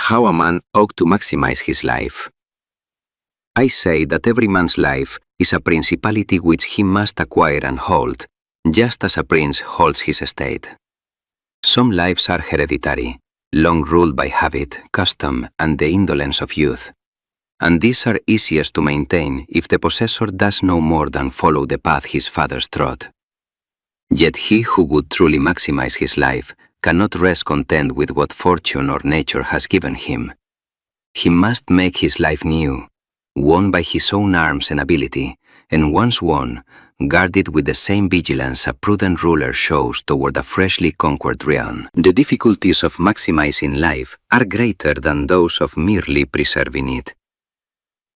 How a man ought to maximize his life. I say that every man's life is a principality which he must acquire and hold, just as a prince holds his estate. Some lives are hereditary, long ruled by habit, custom, and the indolence of youth, and these are easiest to maintain if the possessor does no more than follow the path his fathers trod. Yet he who would truly maximize his life cannot rest content with what fortune or nature has given him. He must make his life new, won by his own arms and ability, and once won, guard it with the same vigilance a prudent ruler shows toward a freshly conquered realm. The difficulties of maximizing life are greater than those of merely preserving it.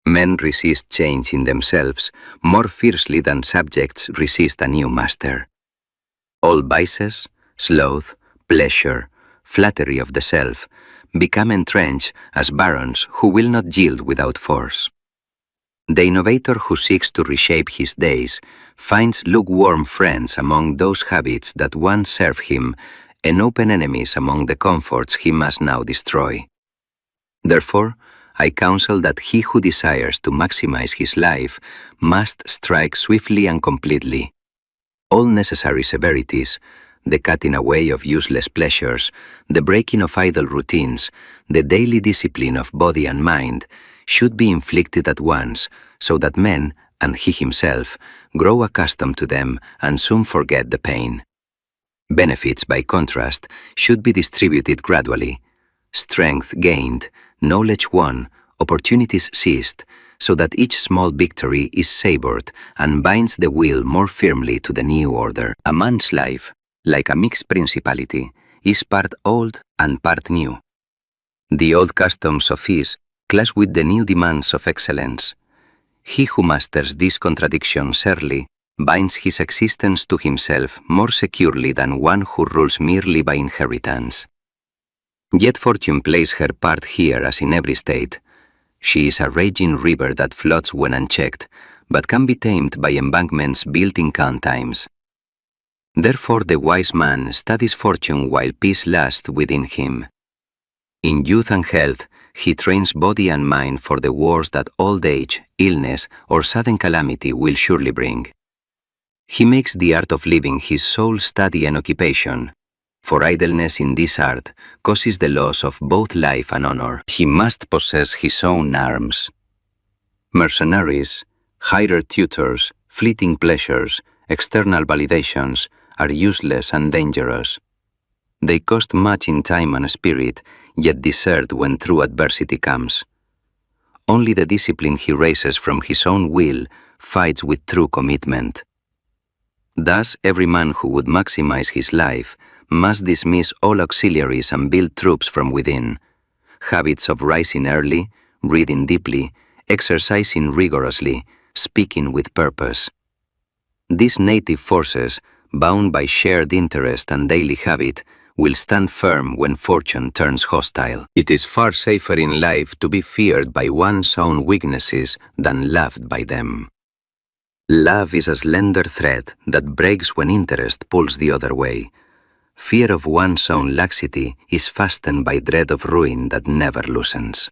Men resist change in themselves more fiercely than subjects resist a new master. All vices, sloth, pleasure, flattery of the self, become entrenched as barons who will not yield without force. The innovator who seeks to reshape his days finds lukewarm friends among those habits that once served him and open enemies among the comforts he must now destroy. Therefore, I counsel that he who desires to maximize his life must strike swiftly and completely. All necessary severities, the cutting away of useless pleasures, the breaking of idle routines, the daily discipline of body and mind, should be inflicted at once, so that men, and he himself, grow accustomed to them and soon forget the pain. Benefits, by contrast, should be distributed gradually. Strength gained, knowledge won, opportunities seized, so that each small victory is savored and binds the will more firmly to the new order. A man's life, like a mixed principality, is part old and part new. The old customs of ease clash with the new demands of excellence. He who masters this contradiction early binds his existence to himself more securely than one who rules merely by inheritance. Yet fortune plays her part here as in every state. She is a raging river that floods when unchecked, but can be tamed by embankments built in calm times. Therefore the wise man studies fortune while peace lasts within him. In youth and health, he trains body and mind for the wars that old age, illness, or sudden calamity will surely bring. He makes the art of living his sole study and occupation, for idleness in this art causes the loss of both life and honor. He must possess his own arms. Mercenaries, hired tutors, fleeting pleasures, external validations are useless and dangerous. They cost much in time and spirit, yet desert when true adversity comes. Only the discipline he raises from his own will fights with true commitment. Thus, every man who would maximize his life must dismiss all auxiliaries and build troops from within. Habits of rising early, reading deeply, exercising rigorously, speaking with purpose. These native forces, bound by shared interest and daily habit, will stand firm when fortune turns hostile. It is far safer in life to be feared by one's own weaknesses than loved by them. Love is a slender thread that breaks when interest pulls the other way. Fear of one's own laxity is fastened by dread of ruin that never loosens.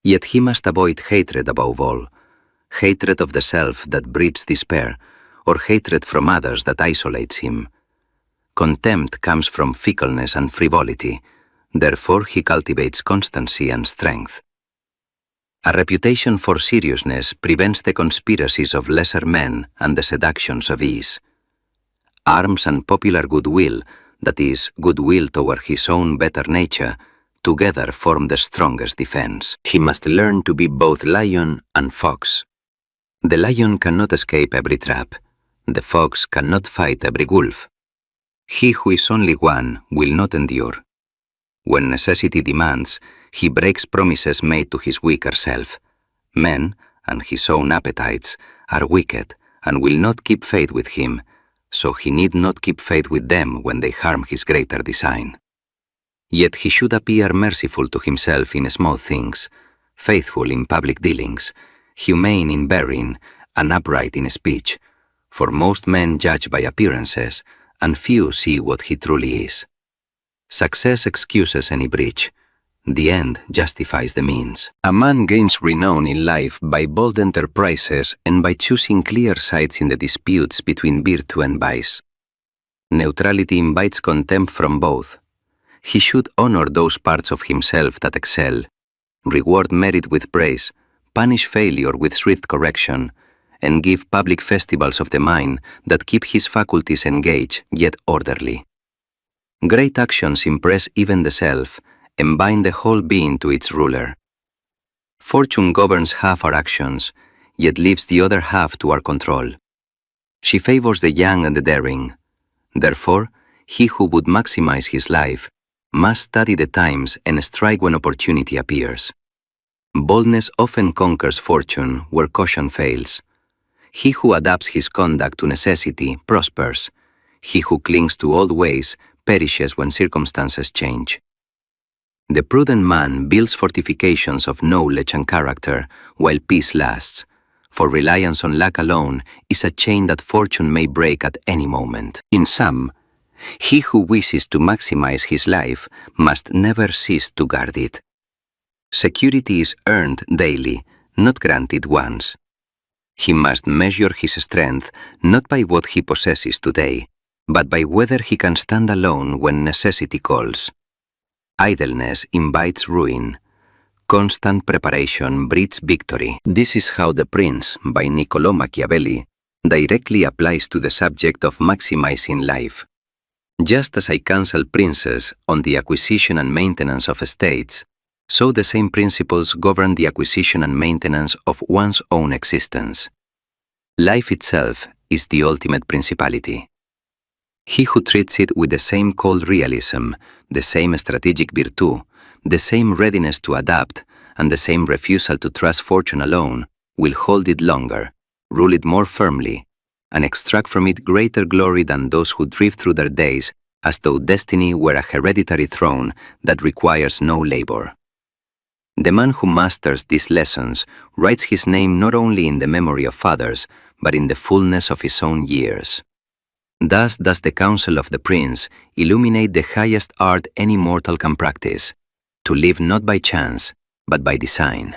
Yet he must avoid hatred above all, hatred of the self that breeds despair, or hatred from others that isolates him. Contempt comes from fickleness and frivolity, therefore he cultivates constancy and strength. A reputation for seriousness prevents the conspiracies of lesser men and the seductions of ease. Arms and popular goodwill, that is, goodwill toward his own better nature, together form the strongest defense. He must learn to be both lion and fox. The lion cannot escape every trap. The fox cannot fight every wolf. He who is only one will not endure. When necessity demands, he breaks promises made to his weaker self. Men, and his own appetites, are wicked and will not keep faith with him, so he need not keep faith with them when they harm his greater design. Yet he should appear merciful to himself in small things, faithful in public dealings, humane in bearing, and upright in speech, for most men judge by appearances, and few see what he truly is. Success excuses any breach. The end justifies the means. A man gains renown in life by bold enterprises and by choosing clear sides in the disputes between virtue and vice. Neutrality invites contempt from both. He should honor those parts of himself that excel, reward merit with praise, punish failure with swift correction, and give public festivals of the mind that keep his faculties engaged yet orderly. Great actions impress even the self and bind the whole being to its ruler. Fortune governs half our actions, yet leaves the other half to our control. She favors the young and the daring. Therefore, he who would maximize his life must study the times and strike when opportunity appears. Boldness often conquers fortune where caution fails. He who adapts his conduct to necessity prospers. He who clings to old ways perishes when circumstances change. The prudent man builds fortifications of knowledge and character while peace lasts, for reliance on luck alone is a chain that fortune may break at any moment. In sum, he who wishes to maximize his life must never cease to guard it. Security is earned daily, not granted once. He must measure his strength not by what he possesses today, but by whether he can stand alone when necessity calls. Idleness invites ruin. Constant preparation breeds victory. This is how The Prince, by Niccolò Machiavelli, directly applies to the subject of maximizing life. Just as I counsel princes on the acquisition and maintenance of estates, so the same principles govern the acquisition and maintenance of one's own existence. Life itself is the ultimate principality. He who treats it with the same cold realism, the same strategic virtù, the same readiness to adapt, and the same refusal to trust fortune alone, will hold it longer, rule it more firmly, and extract from it greater glory than those who drift through their days as though destiny were a hereditary throne that requires no labor. The man who masters these lessons writes his name not only in the memory of others, but in the fullness of his own years. Thus does the counsel of the prince illuminate the highest art any mortal can practice, to live not by chance, but by design.